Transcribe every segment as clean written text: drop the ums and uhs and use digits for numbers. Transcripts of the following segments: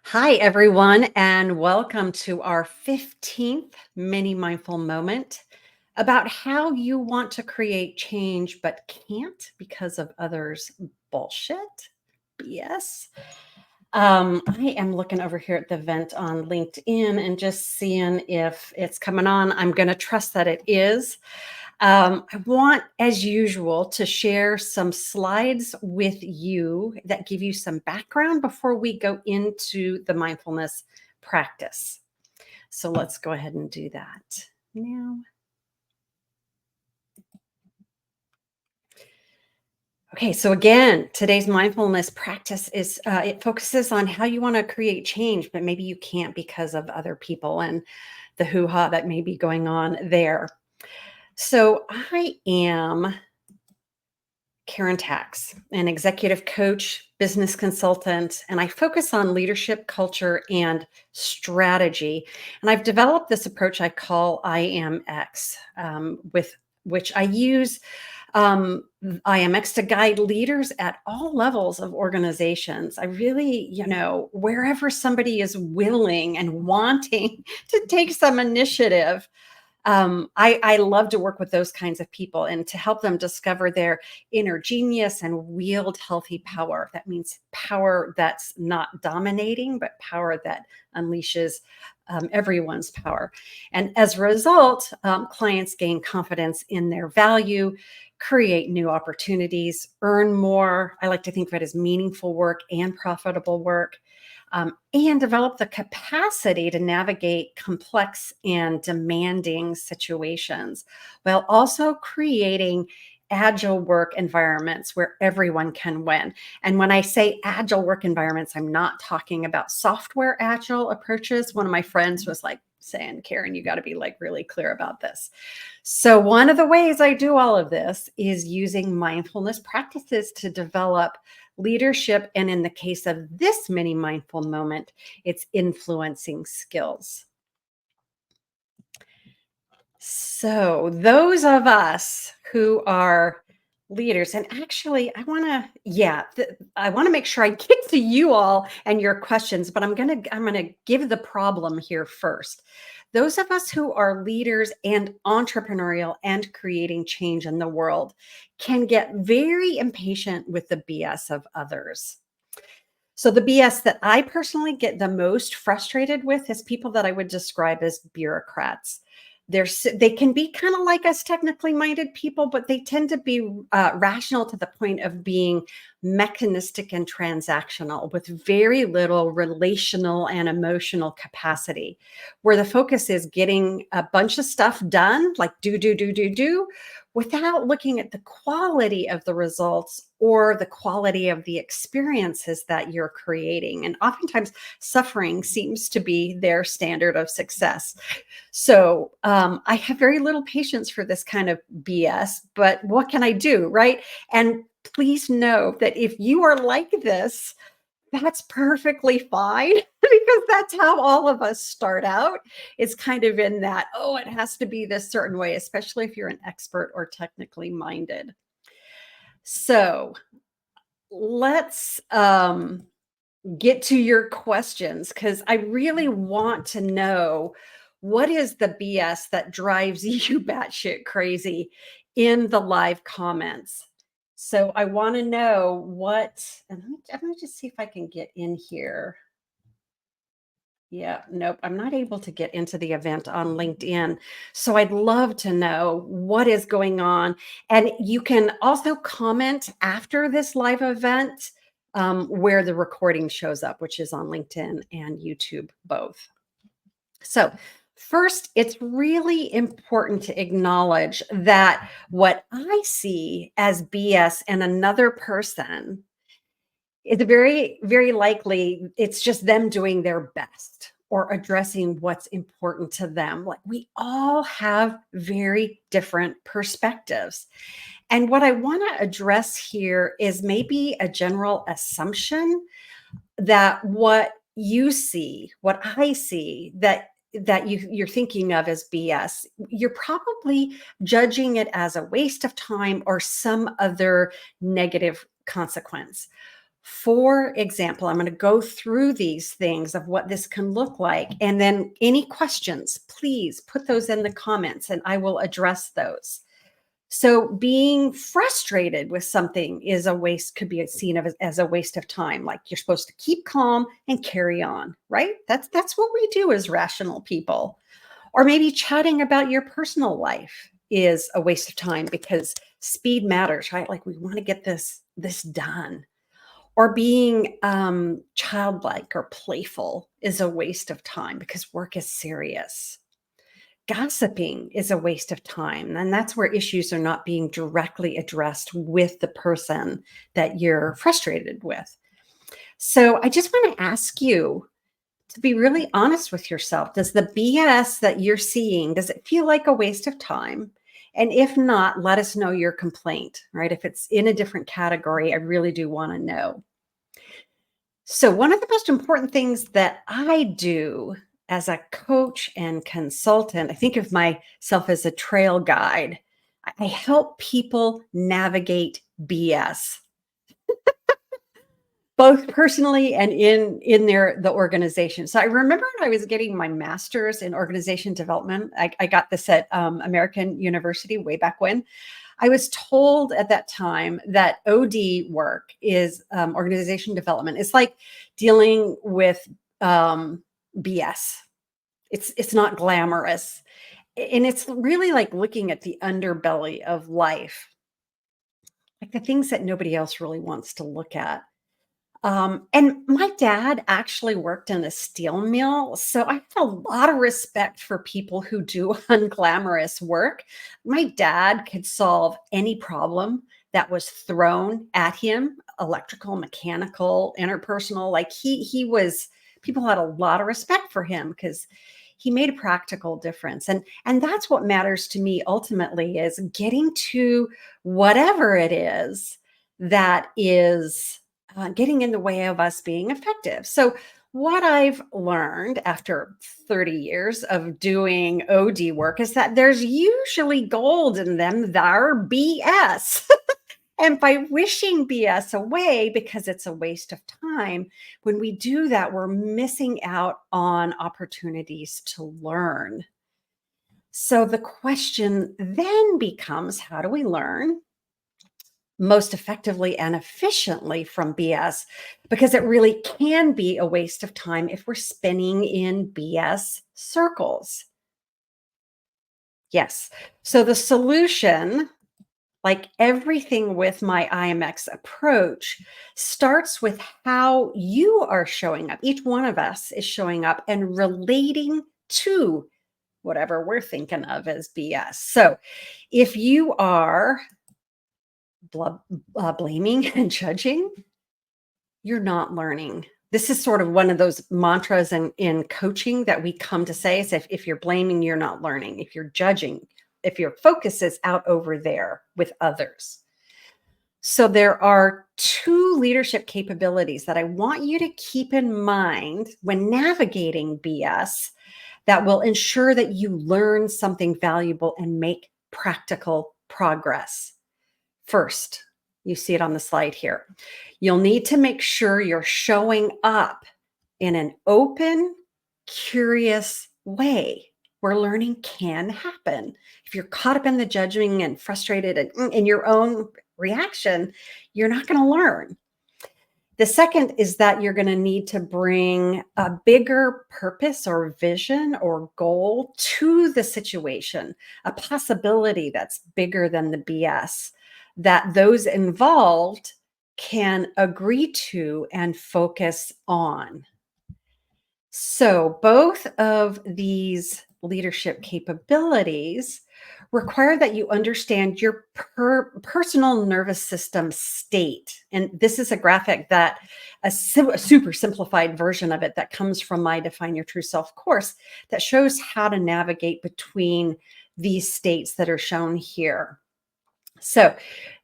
Hi, everyone, and welcome to our 15th mini mindful moment about how you want to create change but can't because of others' bullshit. BS. I am looking over here at the event on LinkedIn and just seeing if it's coming on. I'm going to trust that it is. I want, as usual, to share some slides with you that give you some background before we go into the mindfulness practice. So let's go ahead and do that now. Okay, so again, today's mindfulness practice is it focuses on how you want to create change, but maybe you can't because of other people and the hoo ha that may be going on there. So I am Karen Tax, an executive coach, business consultant, and I focus on leadership, culture, and strategy. And I've developed this approach I call IMX, with which I use IMX to guide leaders at all levels of organizations. I really, wherever somebody is willing and wanting to take some initiative, I love to work with those kinds of people and to help them discover their inner genius and wield healthy power. That means power that's not dominating, but power that unleashes everyone's power. And as a result, clients gain confidence in their value, create new opportunities, earn more. I like to think of it as meaningful work and profitable work, and develop the capacity to navigate complex and demanding situations while also creating agile work environments where everyone can win. And when I say agile work environments, I'm not talking about software agile approaches. One of my friends was like saying, Karen, you got to be like really clear about this. So one of the ways I do all of this is using mindfulness practices to develop leadership. And in the case of this mini mindful moment, it's influencing skills. So those of us who are leaders, and actually I want to make sure I get to you all and your questions, but I'm gonna give the problem here first. Those of us who are leaders and entrepreneurial and creating change in the world can get very impatient with the BS of others. So the BS that I personally get the most frustrated with is people that I would describe as bureaucrats. They can be kind of like us technically minded people, but they tend to be rational to the point of being mechanistic and transactional with very little relational and emotional capacity, where the focus is getting a bunch of stuff done, like do, without looking at the quality of the results or the quality of the experiences that you're creating. And oftentimes, suffering seems to be their standard of success. So I have very little patience for this kind of BS, but what can I do, right? And please know that if you are like this, that's perfectly fine because that's how all of us start out. It's kind of in that, oh, it has to be this certain way, especially if you're an expert or technically minded. So let's get to your questions because I really want to know what is the BS that drives you batshit crazy in the live comments. So I want to know what, and let me just see if I can get in here. Yeah, nope, I'm not able to get into the event on LinkedIn. So I'd love to know what is going on. And you can also comment after this live event where the recording shows up, which is on LinkedIn and YouTube both. So, first, it's really important to acknowledge that what I see as BS in another person, it's very likely it's just them doing their best or addressing what's important to them. Like we all have very different perspectives. And what I want to address here is maybe a general assumption that what you see, what I see, that you're thinking of as BS, you're probably judging it as a waste of time or some other negative consequence. For example, I'm going to go through these things of what this can look like. And then any questions, please put those in the comments and I will address those. So being frustrated with something is a waste, could be seen as a waste of time. Like you're supposed to keep calm and carry on, right? That's what we do as rational people. Or maybe chatting about your personal life is a waste of time because speed matters, right? Like we want to get this done. Or being childlike or playful is a waste of time because work is serious. Gossiping is a waste of time. And that's where issues are not being directly addressed with the person that you're frustrated with. So I just want to ask you to be really honest with yourself. Does the BS that you're seeing, does it feel like a waste of time? And if not, let us know your complaint, right? If it's in a different category, I really do want to know. So, one of the most important things that I do as a coach and consultant, I think of myself as a trail guide. I help people navigate BS, both personally and in the organization. So I remember when I was getting my master's in organization development. I got this at American University way back when. I was told at that time that OD work is organization development. It's like dealing with BS. It's not glamorous, and it's really like looking at the underbelly of life, like the things that nobody else really wants to look at. And my dad actually worked in a steel mill. So I have a lot of respect for people who do unglamorous work. My dad could solve any problem that was thrown at him, electrical, mechanical, interpersonal. Like he was, people had a lot of respect for him because he made a practical difference. And that's what matters to me ultimately is getting to whatever it is that is getting in the way of us being effective. So, what I've learned after 30 years of doing OD work is that there's usually gold in them that are BS. And by wishing BS away because it's a waste of time, when we do that, we're missing out on opportunities to learn. So the question then becomes, how do we learn most effectively and efficiently from BS? Because it really can be a waste of time if we're spinning in BS circles. Yes. So the solution, like everything with my IMX approach, starts with how you are showing up. Each one of us is showing up and relating to whatever we're thinking of as BS. So if you are blaming and judging, you're not learning. This is sort of one of those mantras in coaching that we come to say is if you're blaming, you're not learning. If you're judging, if your focus is out over there with others. So there are two leadership capabilities that I want you to keep in mind when navigating BS that will ensure that you learn something valuable and make practical progress. First, you see it on the slide here. You'll need to make sure you're showing up in an open, curious way where learning can happen. If you're caught up in the judging and frustrated and in your own reaction, you're not going to learn. The second is that you're going to need to bring a bigger purpose or vision or goal to the situation, a possibility that's bigger than the BS that those involved can agree to and focus on. So, both of these leadership capabilities require that you understand your personal nervous system state. And this is a graphic that a super simplified version of it that comes from my Define Your True Self course that shows how to navigate between these states that are shown here. So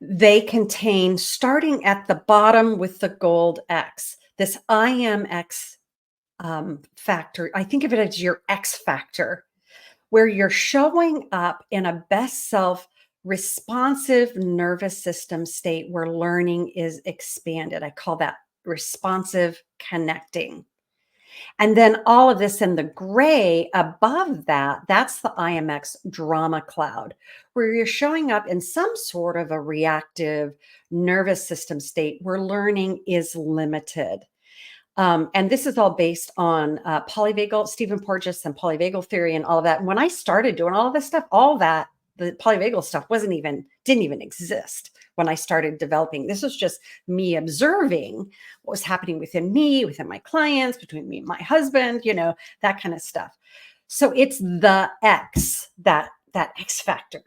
they contain, starting at the bottom with the gold X, this I am X factor. I think of it as your X factor, where you're showing up in a best self responsive nervous system state where learning is expanded. I call that responsive, connecting. And then all of this in the gray above that, that's the IMX drama cloud, where you're showing up in some sort of a reactive nervous system state where learning is limited. And this is all based on polyvagal, Stephen Porges and polyvagal theory and all of that. And when I started doing all of this stuff, all that, the polyvagal stuff didn't even exist when I started developing. This was just me observing what was happening within me, within my clients, between me and my husband, that kind of stuff. So it's the X, that X factor,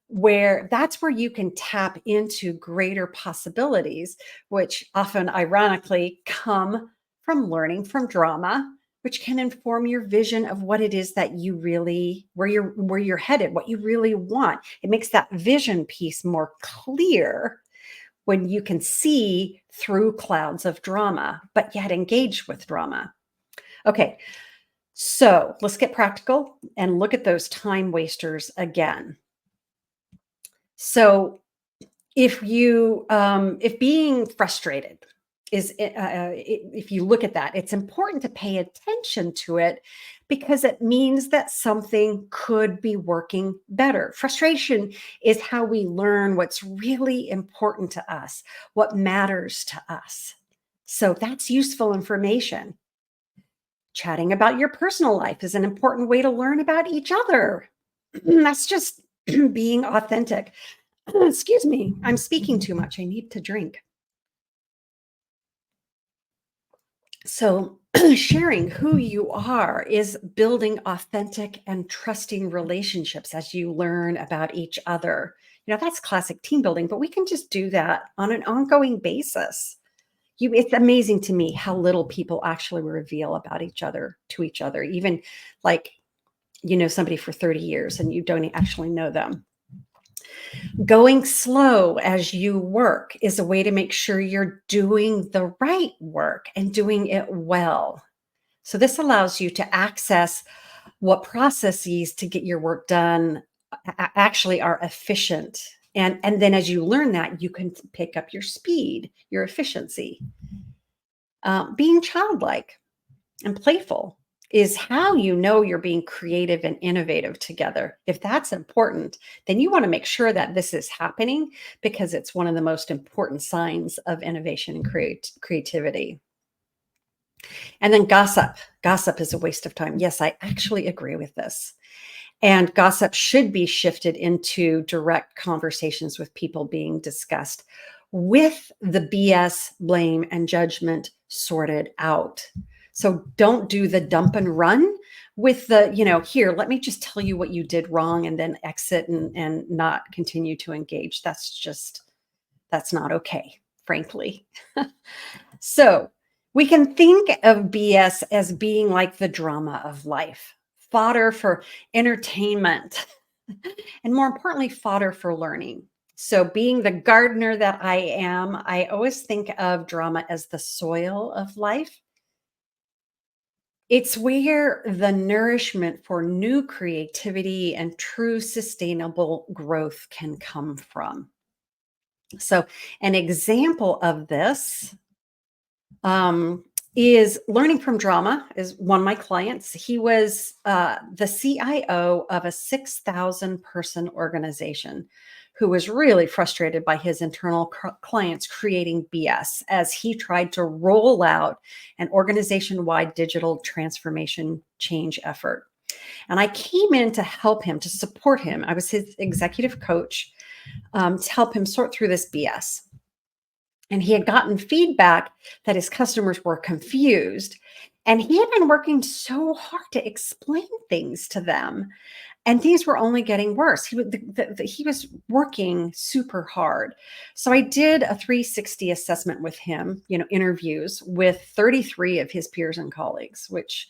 where that's where you can tap into greater possibilities, which often ironically come from learning from drama, which can inform your vision of what it is that you really, where you're headed, what you really want. It makes that vision piece more clear when you can see through clouds of drama, but yet engage with drama. Okay, so let's get practical and look at those time wasters again. So if being frustrated is, if you look at that, it's important to pay attention to it because it means that something could be working better. Frustration is how we learn what's really important to us, what matters to us. So that's useful information. Chatting about your personal life is an important way to learn about each other. That's just being authentic. Excuse me, I'm speaking too much. I need to drink. So, sharing who you are is building authentic and trusting relationships as you learn about each other. That's classic team building, but we can just do that on an ongoing basis. It's amazing to me how little people actually reveal about each other to each other, even like, somebody for 30 years and you don't actually know them. Going slow as you work is a way to make sure you're doing the right work and doing it well. So this allows you to access what processes to get your work done actually are efficient. And then as you learn that, you can pick up your speed, your efficiency. Being childlike and playful is how you know you're being creative and innovative together. If that's important, then you want to make sure that this is happening because it's one of the most important signs of innovation and creativity. And then gossip. Gossip is a waste of time. Yes, I actually agree with this. And gossip should be shifted into direct conversations with people being discussed with the BS, blame, and judgment sorted out. So don't do the dump and run with the, here, let me just tell you what you did wrong and then exit and not continue to engage. That's not okay, frankly. So we can think of BS as being like the drama of life, fodder for entertainment, and more importantly, fodder for learning. So being the gardener that I am, I always think of drama as the soil of life. It's where the nourishment for new creativity and true sustainable growth can come from. So an example of this is learning from drama is one of my clients. He was the CIO of a 6,000 person organization who was really frustrated by his internal clients creating BS as he tried to roll out an organization-wide digital transformation change effort. And I came in to help him, to support him. I was his executive coach to help him sort through this BS. And he had gotten feedback that his customers were confused. And he had been working so hard to explain things to them. And things were only getting worse. He was working super hard. So I did a 360 assessment with him, interviews with 33 of his peers and colleagues, which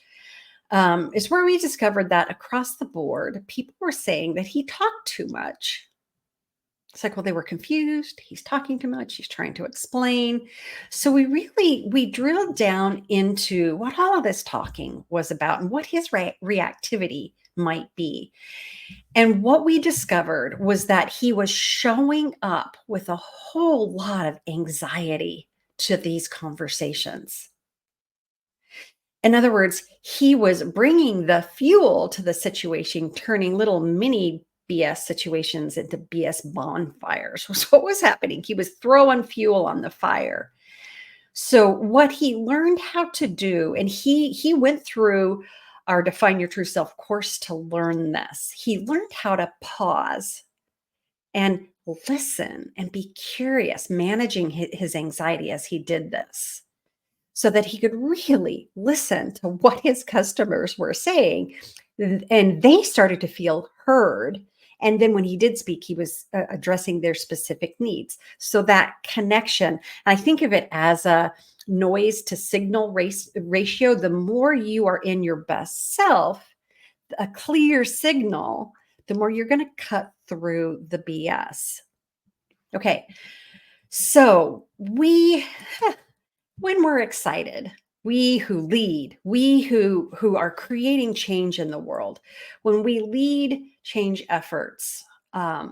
is where we discovered that across the board, people were saying that he talked too much. It's like, well, they were confused. He's talking too much. He's trying to explain. So we drilled down into what all of this talking was about and what his reactivity might be. And what we discovered was that he was showing up with a whole lot of anxiety to these conversations. In other words, he was bringing the fuel to the situation, turning little mini BS situations into BS bonfires was what was happening. He was throwing fuel on the fire. So what he learned how to do, and he went through our Define Your True Self course to learn this. He learned how to pause and listen and be curious, managing his anxiety as he did this, so that he could really listen to what his customers were saying, and they started to feel heard. And then when he did speak, he was addressing their specific needs. So that connection, I think of it as a noise to signal ratio. The more you are in your best self, a clear signal, the more you're going to cut through the BS. Okay. So when we're excited, we who lead, we who are creating change in the world, when we lead change efforts, our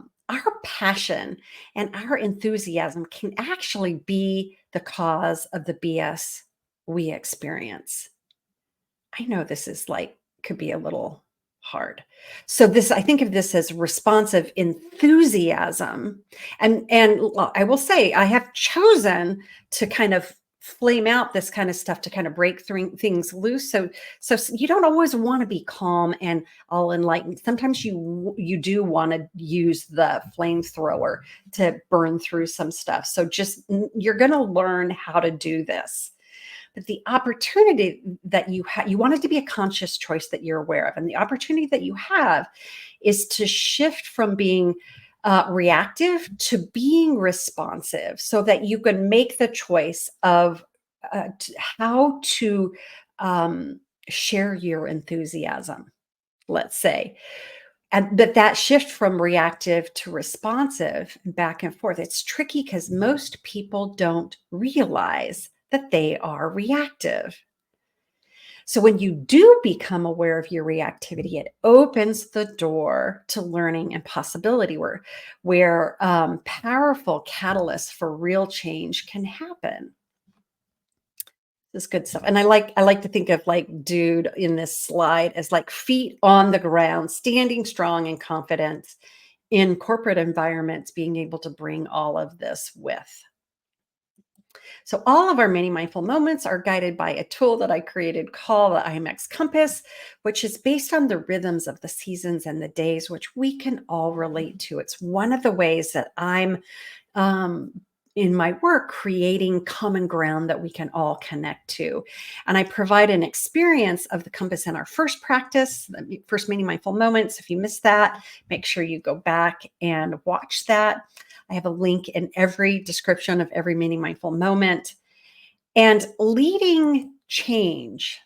passion and our enthusiasm can actually be the cause of the BS we experience. I know this is like could be a little hard. So this I think of this as responsive enthusiasm. And I will say I have chosen to kind of flame out this kind of stuff to kind of break things loose. So you don't always want to be calm and all enlightened. Sometimes you do want to use the flamethrower to burn through some stuff. So just you're going to learn how to do this. But the opportunity that you want it to be a conscious choice that you're aware of. And the opportunity that you have is to shift from being reactive to being responsive so that you can make the choice of how to share your enthusiasm, let's say. And that shift from reactive to responsive and back and forth, it's tricky because most people don't realize that they are reactive. So when you do become aware of your reactivity, it opens the door to learning and possibility where powerful catalysts for real change can happen. This is good stuff. And I like to think of like dude in this slide as like feet on the ground, standing strong and confident in corporate environments, being able to bring all of this with. So all of our mini mindful moments are guided by a tool that I created called the IMX Compass, which is based on the rhythms of the seasons and the days, which we can all relate to. It's one of the ways that I'm um, in my work creating common ground that we can all connect to. And I provide an experience of the compass in our first practice, the first mini mindful moments. If you missed that, make sure you go back and watch that. I have a link in every description of every mini mindful moment. And leading change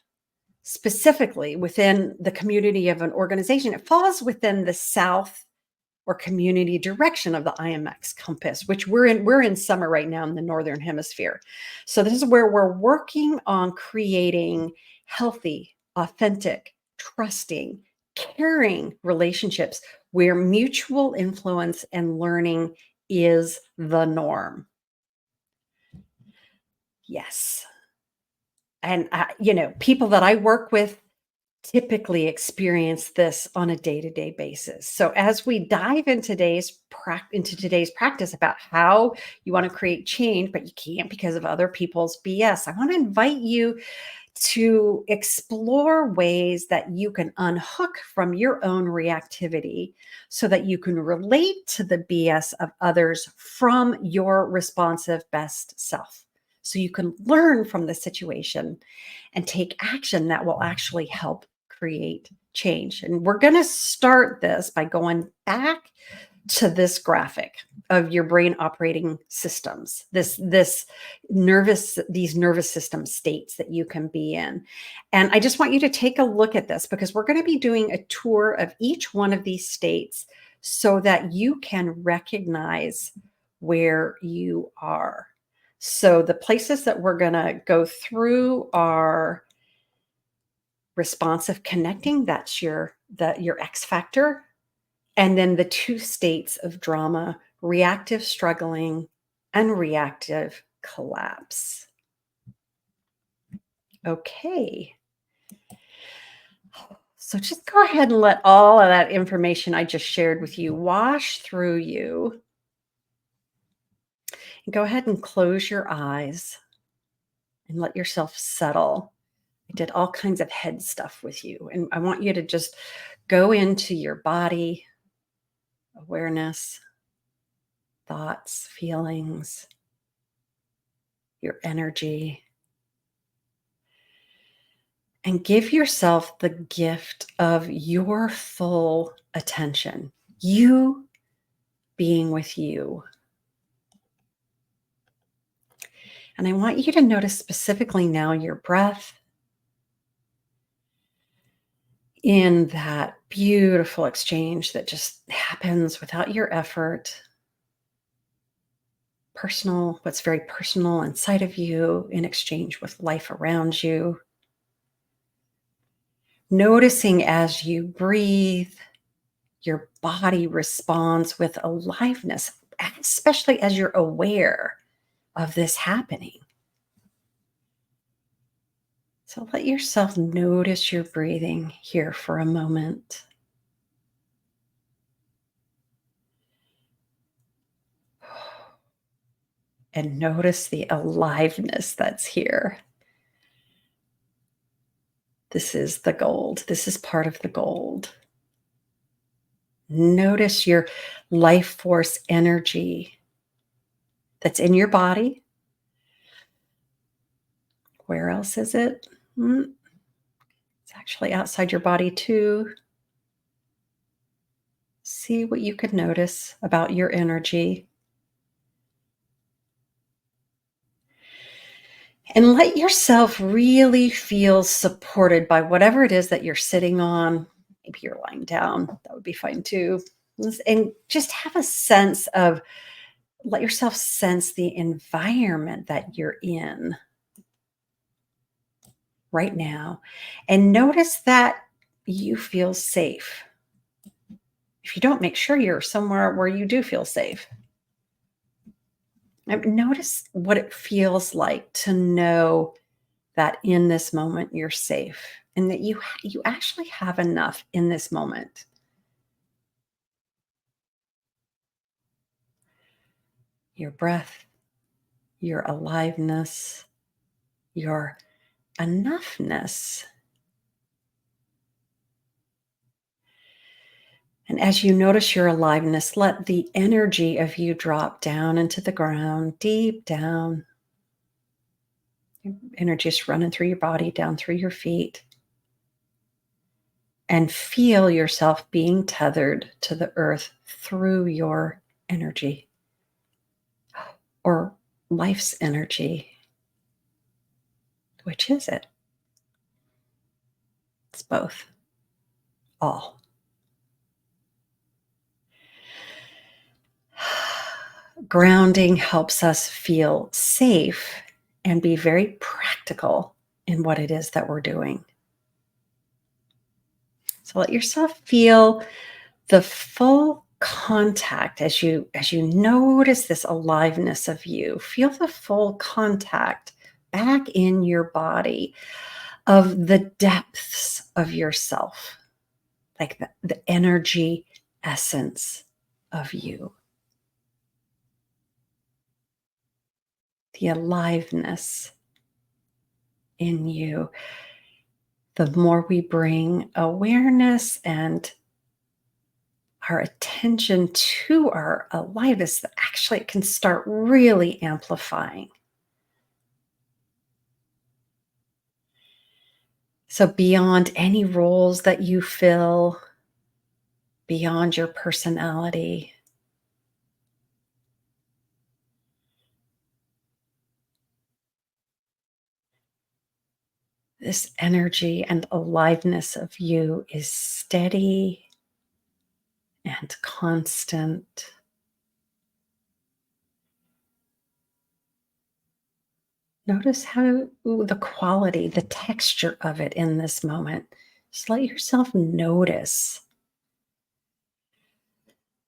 specifically within the community of an organization, it falls within the South or community direction of the IMX compass, which we're in summer right now in the Northern Hemisphere. So this is where we're working on creating healthy, authentic, trusting, caring relationships where mutual influence and learning is the norm. Yes. And people that I work with typically experience this on a day-to-day basis. So as we dive into today's practice about how you want to create change, but you can't because of other people's BS, I want to invite you to explore ways that you can unhook from your own reactivity so that you can relate to the BS of others from your responsive best self. So you can learn from the situation and take action that will actually help create change. And we're going to start this by going back to this graphic of your brain operating systems, these nervous system states that you can be in. And I just want you to take a look at this because we're going to be doing a tour of each one of these states so that you can recognize where you are. So the places that we're going to go through are responsive connecting, that's your X factor. And then the two states of drama, reactive struggling and reactive collapse. Okay. So just go ahead and let all of that information I just shared with you wash through you. And go ahead and close your eyes and let yourself settle. I did all kinds of head stuff with you. And I want you to just go into your body, awareness, thoughts, feelings, your energy, and give yourself the gift of your full attention, you being with you. And I want you to notice specifically now your breath in that beautiful exchange that just happens without your effort. Personal, what's very personal inside of you in exchange with life around you. Noticing as you breathe, your body responds with aliveness, especially as you're aware of this happening. So let yourself notice your breathing here for a moment. And notice the aliveness that's here. This is the gold. This is part of the gold. Notice your life force energy that's in your body. Where else is it? It's actually outside your body too. See what you could notice about your energy. And let yourself really feel supported by whatever it is that you're sitting on. Maybe you're lying down. That would be fine too. And just have a sense of, let yourself sense the environment that you're in right now. And notice that you feel safe. If you don't, make sure you're somewhere where you do feel safe. And notice what it feels like to know that in this moment you're safe and that you actually have enough in this moment. Your breath, your aliveness, your enoughness. And as you notice your aliveness, let the energy of you drop down into the ground, deep down. Energy is running through your body, down through your feet. And feel yourself being tethered to the earth through your energy or life's energy. Which is it? It's both. All. Grounding helps us feel safe and be very practical in what it is that we're doing. So let yourself feel the full contact as you notice this aliveness of you. Feel the full contact back in your body of the depths of yourself, like the energy essence of you. The aliveness in you. The more we bring awareness and our attention to our aliveness, actually it can start really amplifying. So beyond any roles that you fill, beyond your personality, this energy and aliveness of you is steady and constant. Notice how the quality, the texture of it in this moment. Just let yourself notice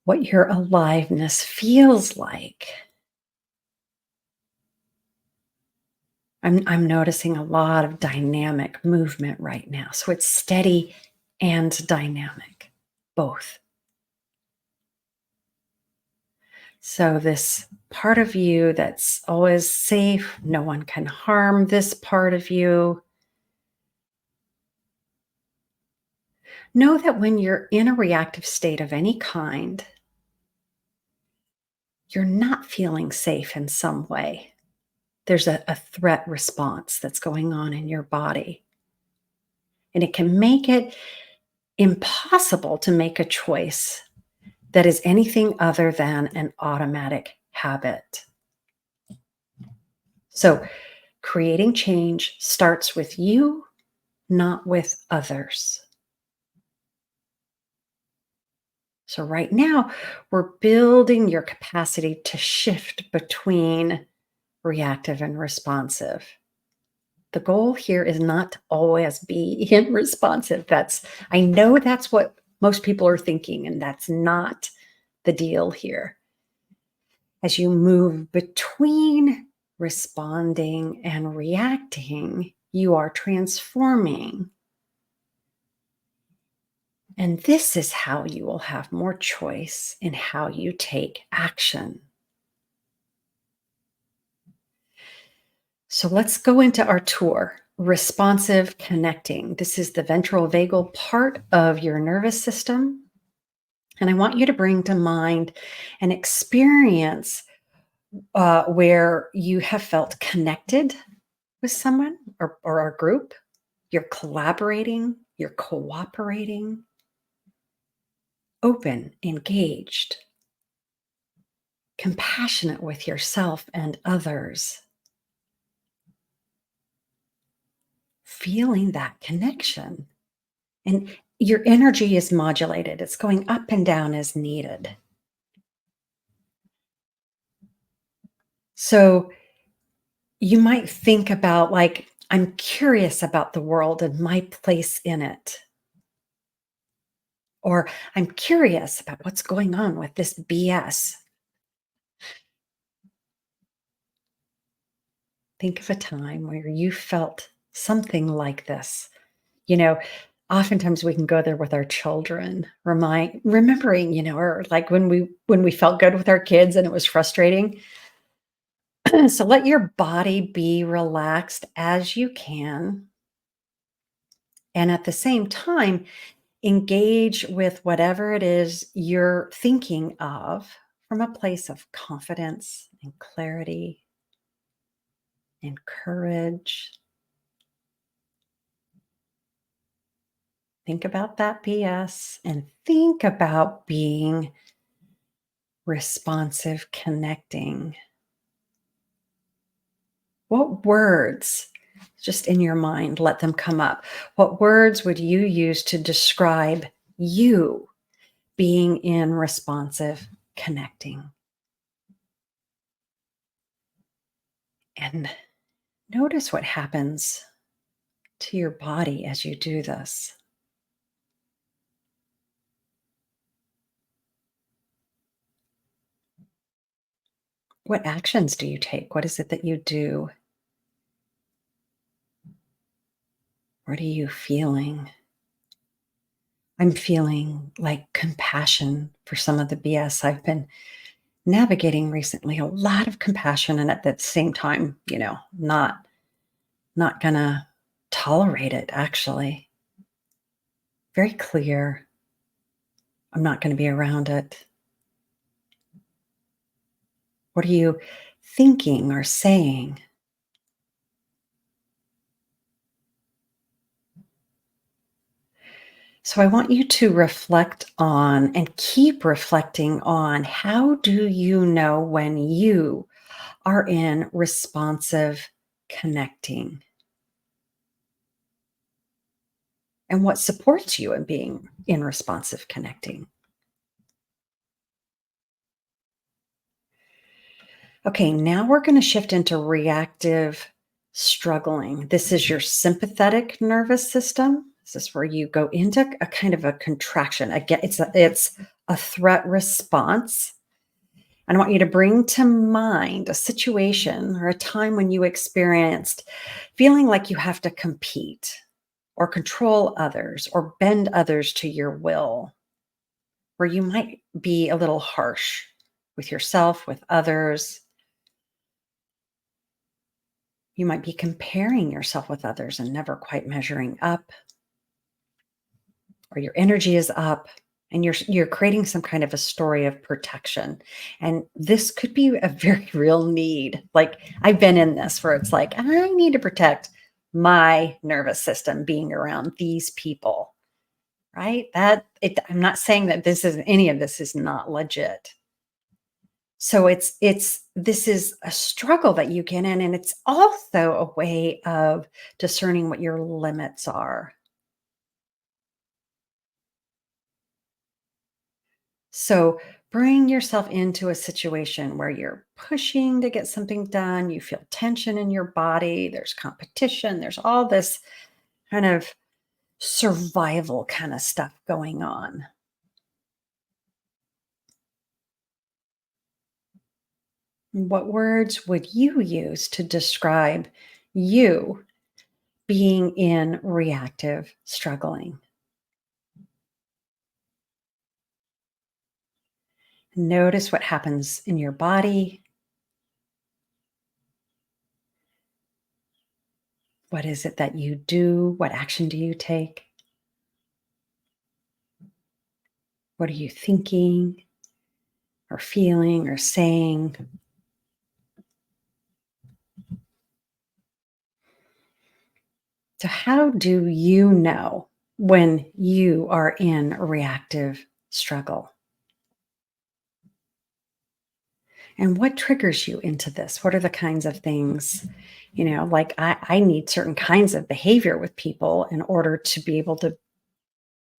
what your aliveness feels like. I'm noticing a lot of dynamic movement right now. So it's steady and dynamic, both. So this part of you that's always safe, no one can harm this part of you. Know that when you're in a reactive state of any kind, you're not feeling safe in some way. There's a threat response that's going on in your body. And it can make it impossible to make a choice that is anything other than an automatic habit. So, creating change starts with you, not with others. So, right now, we're building your capacity to shift between reactive and responsive. The goal here is not to always be in responsive. I know that's what most people are thinking, and that's not the deal here. As you move between responding and reacting, you are transforming. And this is how you will have more choice in how you take action. So let's go into our tour. Responsive connecting. This is the ventral vagal part of your nervous system. And I want you to bring to mind an experience where you have felt connected with someone or a group. You're collaborating, you're cooperating, open, engaged, compassionate with yourself and others, feeling that connection. And your energy is modulated, it's going up and down as needed. So you might think about, like, I'm curious about the world and my place in it. Or I'm curious about what's going on with this BS. Think of a time where you felt something like this. You know, oftentimes we can go there with our children, remembering, or like when we felt good with our kids and it was frustrating. So let your body be relaxed as you can. And at the same time, engage with whatever it is you're thinking of from a place of confidence and clarity and courage. Think about that BS and think about being responsive, connecting. What words, just in your mind, let them come up? What words would you use to describe you being in responsive, connecting? And notice what happens to your body as you do this. What actions do you take? What is it that you do? What are you feeling? I'm feeling like compassion for some of the BS I've been navigating recently. A lot of compassion, and at the same time, not gonna tolerate it, actually. Very clear. I'm not gonna be around it. What are you thinking or saying? So I want you to reflect on and keep reflecting on, how do you know when you are in responsive connecting? And what supports you in being in responsive connecting? Okay, now we're going to shift into reactive struggling. This is your sympathetic nervous system. This is where you go into a kind of a contraction. Again, it's a threat response. And I want you to bring to mind a situation or a time when you experienced feeling like you have to compete or control others or bend others to your will, where you might be a little harsh with yourself, with others. You might be comparing yourself with others and never quite measuring up, or your energy is up and you're creating some kind of a story of protection. And this could be a very real need. Like I've been in this where it's like, I need to protect my nervous system being around these people, right? I'm not saying that this is any of this is not legit. So it's this is a struggle that you get in, and it's also a way of discerning what your limits are. So bring yourself into a situation where you're pushing to get something done, you feel tension in your body, there's competition, there's all this kind of survival kind of stuff going on. What words would you use to describe you being in reactive struggling? Notice what happens in your body. What is it that you do? What action do you take? What are you thinking or feeling or saying? So, how do you know when you are in a reactive struggle? And what triggers you into this? What are the kinds of things, like I need certain kinds of behavior with people in order to be able to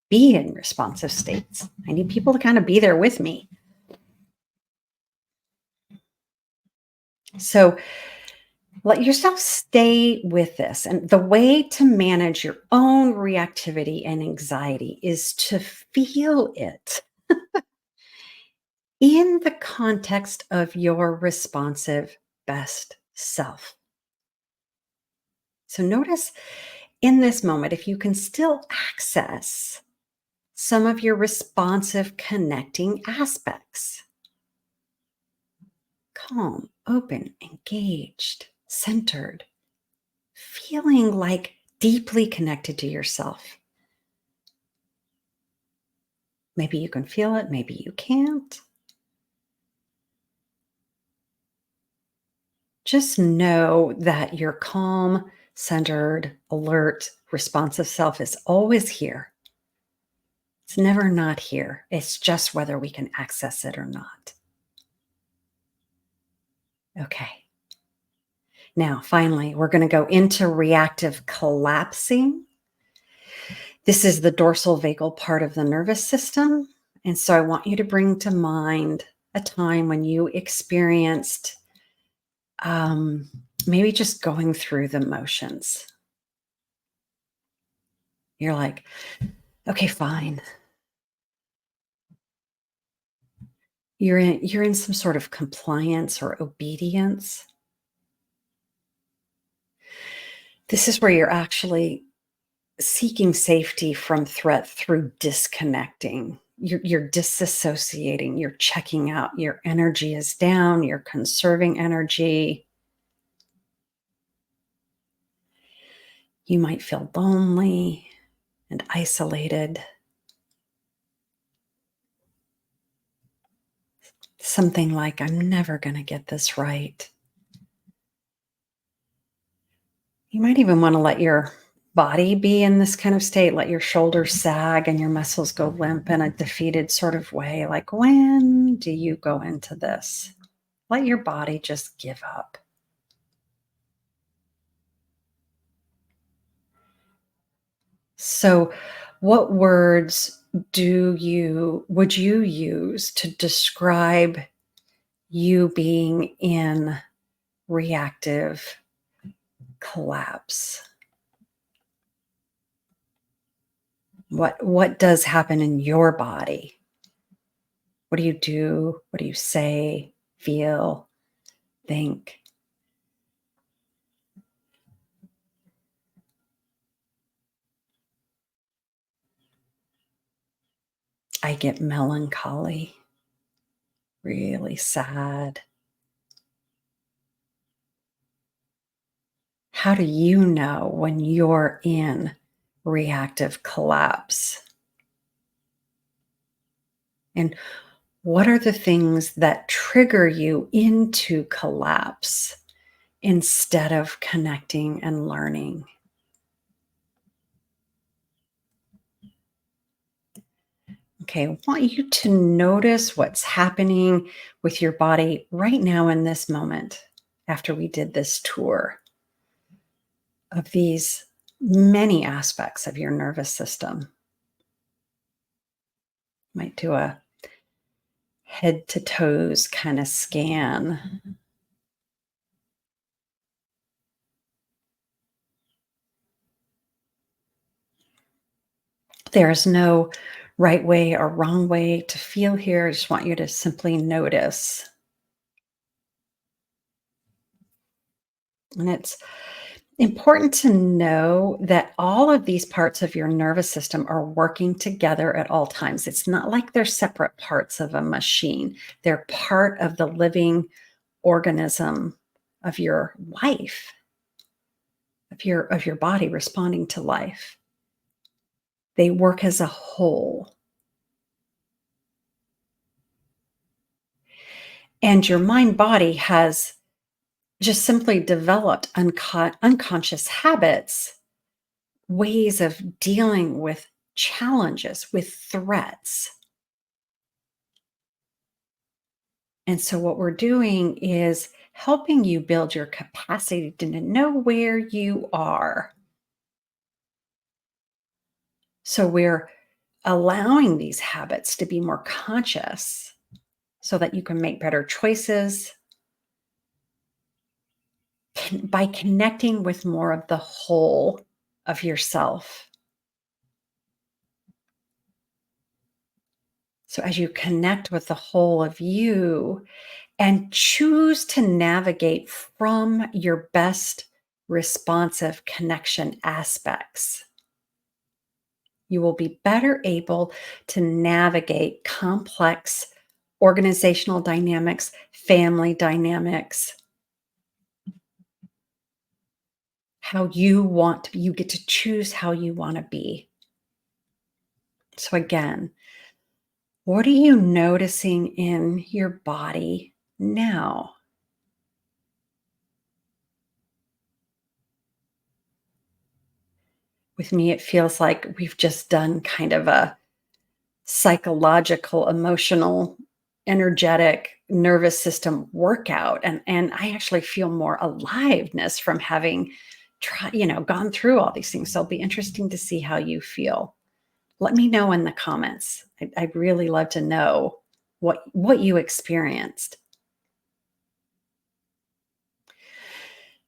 be in responsive states. I need people to kind of be there with me. So, let yourself stay with this. And the way to manage your own reactivity and anxiety is to feel it in the context of your responsive best self. So notice in this moment if you can still access some of your responsive connecting aspects: calm, open, engaged, centered, feeling like deeply connected to yourself. Maybe you can feel it, maybe you can't. Just know that your calm, centered, alert, responsive self is always here. It's never not here. It's just whether we can access it or not. Okay. Now, finally, we're going to go into reactive collapsing. This is the dorsal vagal part of the nervous system. And so I want you to bring to mind a time when you experienced um, maybe just going through the motions. You're like, okay, fine. You're in some sort of compliance or obedience. This is where you're actually seeking safety from threat through disconnecting. You're disassociating, you're checking out, your energy is down, you're conserving energy. You might feel lonely and isolated. Something like, I'm never going to get this right. You might even want to let your body be in this kind of state, let your shoulders sag and your muscles go limp in a defeated sort of way. Like, when do you go into this? Let your body just give up. So, what words would you use to describe you being in reactive collapse? What does happen in your body? What do you do? What do you say? feel, think. I get melancholy, really sad. How do you know when you're in reactive collapse? And what are the things that trigger you into collapse instead of connecting and learning? Okay, I want you to notice what's happening with your body right now in this moment after we did this tour of these many aspects of your nervous system. Might do a head to toes kind of scan. There's no right way or wrong way to feel here. I just want you to simply notice. And it's important to know that all of these parts of your nervous system are working together at all times. It's not like they're separate parts of a machine, they're part of the living organism of your life, of your body responding to life. They work as a whole. And your mind body has just simply developed unconscious habits, ways of dealing with challenges, with threats. And so, what we're doing is helping you build your capacity to know where you are. So, we're allowing these habits to be more conscious so that you can make better choices by connecting with more of the whole of yourself. So, as you connect with the whole of you and choose to navigate from your best responsive connection aspects, you will be better able to navigate complex organizational dynamics, family dynamics, how you get to choose how you want to be. So, again, what are you noticing in your body now? With me, it feels like we've just done kind of a psychological, emotional, energetic nervous system workout. And I actually feel more aliveness from having gone through all these things. So it'll be interesting to see how you feel. Let me know in the comments. I'd really love to know what you experienced.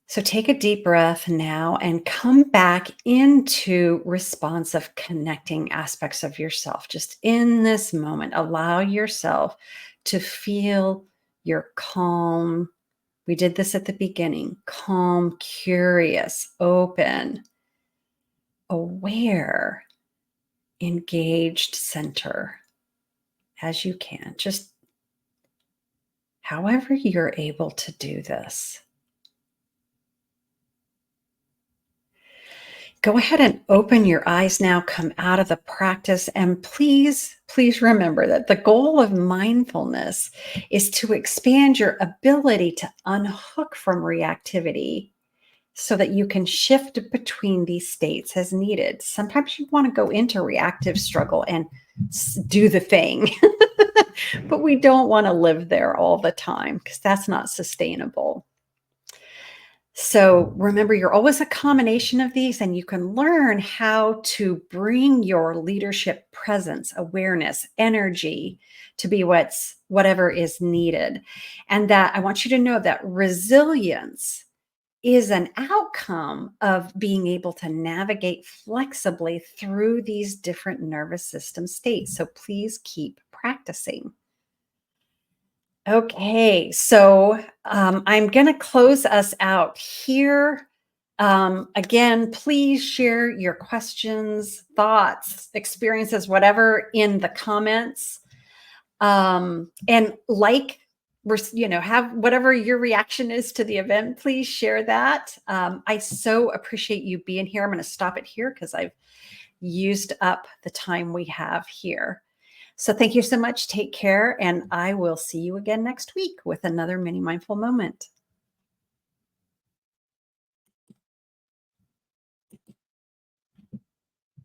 So take a deep breath now and come back into responsive, connecting aspects of yourself. Just in this moment, allow yourself to feel your calm. We did this at the beginning: calm, curious, open, aware, engaged center as you can. Just however you're able to do this. Go ahead and open your eyes now, come out of the practice, and please remember that the goal of mindfulness is to expand your ability to unhook from reactivity so that you can shift between these states as needed. Sometimes you want to go into reactive struggle and do the thing, but we don't want to live there all the time because that's not sustainable. So remember, you're always a combination of these, and you can learn how to bring your leadership presence, awareness, energy to be whatever is needed. And that I want you to know that resilience is an outcome of being able to navigate flexibly through these different nervous system states. So please keep practicing. Okay, so I'm going to close us out here. Again, please share your questions, thoughts, experiences, whatever in the comments. And have whatever your reaction is to the event, please share that. I so appreciate you being here. I'm going to stop it here because I've used up the time we have here. So thank you so much. Take care. And I will see you again next week with another mini mindful moment.